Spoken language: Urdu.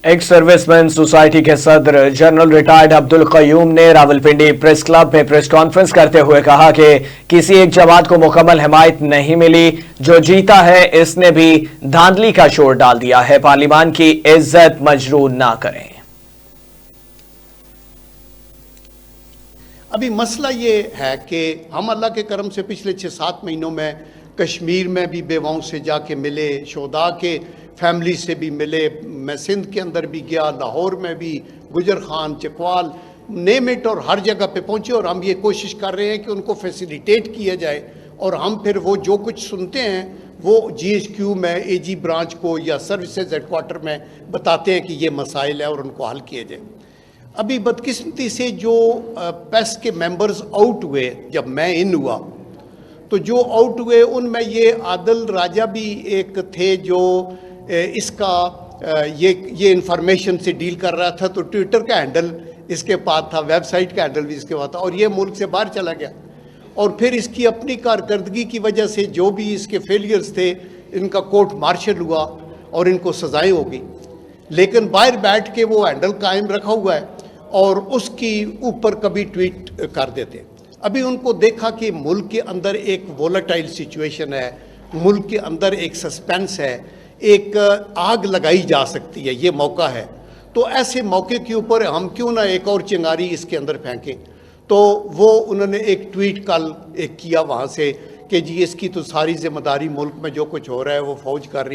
ایکس سروسمین سوسائٹی کے صدر جنرل ریٹائرڈ عبد القیوم نے راولپنڈی پریس کلب میں پریس کانفرنس کرتے ہوئے کہا کہ کسی ایک جماعت کو مکمل حمایت نہیں ملی، جو جیتا ہے اس نے بھی دھاندلی کا شور ڈال دیا ہے، پارلیمان کی عزت مجروح نہ کریں۔ ابھی مسئلہ یہ ہے کہ ہم اللہ کے کرم سے پچھلے 6-7 مہینوں میں کشمیر میں بھی بیواؤں سے جا کے ملے، شہداء کے فیملی سے بھی ملے، میں سندھ کے اندر بھی گیا، لاہور میں بھی، گجر خان، چکوال، نیم اٹ، اور ہر جگہ پہ پہنچے، اور ہم یہ کوشش کر رہے ہیں کہ ان کو فیسیلیٹیٹ کیا جائے، اور ہم پھر وہ جو کچھ سنتے ہیں وہ جی ایچ کیو میں اے جی برانچ کو یا سروسز ہیڈ کوارٹر میں بتاتے ہیں کہ یہ مسائل ہیں اور ان کو حل کیے جائیں۔ ابھی بدقسمتی سے جو پیس کے ممبرز آؤٹ ہوئے، جب میں ان ہوا تو جو آؤٹ ہوئے ان میں یہ عادل راجہ بھی ایک تھے جو اس کا یہ انفارمیشن سے ڈیل کر رہا تھا، تو ٹویٹر کا ہینڈل اس کے پاس تھا، ویب سائٹ کا ہینڈل بھی اس کے پاس تھا، اور یہ ملک سے باہر چلا گیا، اور پھر اس کی اپنی کارکردگی کی وجہ سے جو بھی اس کے فیلیئرز تھے ان کا کورٹ مارشل ہوا اور ان کو سزائیں ہو گئی، لیکن باہر بیٹھ کے وہ ہینڈل قائم رکھا ہوا ہے اور اس کی اوپر کبھی ٹویٹ کر دیتے۔ ابھی ان کو دیکھا کہ ملک کے اندر ایک وولٹائل سچویشن ہے، ملک کے اندر ایک سسپینس ہے، ایک آگ لگائی جا سکتی ہے، یہ موقع ہے، تو ایسے موقع کے اوپر ہم کیوں نہ ایک اور چنگاری اس کے اندر پھینکیں۔ تو وہ انہوں نے ایک ٹویٹ کل ایک کیا وہاں سے کہ جی اس کی تو ساری ذمہ داری ملک میں جو کچھ ہو رہا ہے وہ فوج کر رہی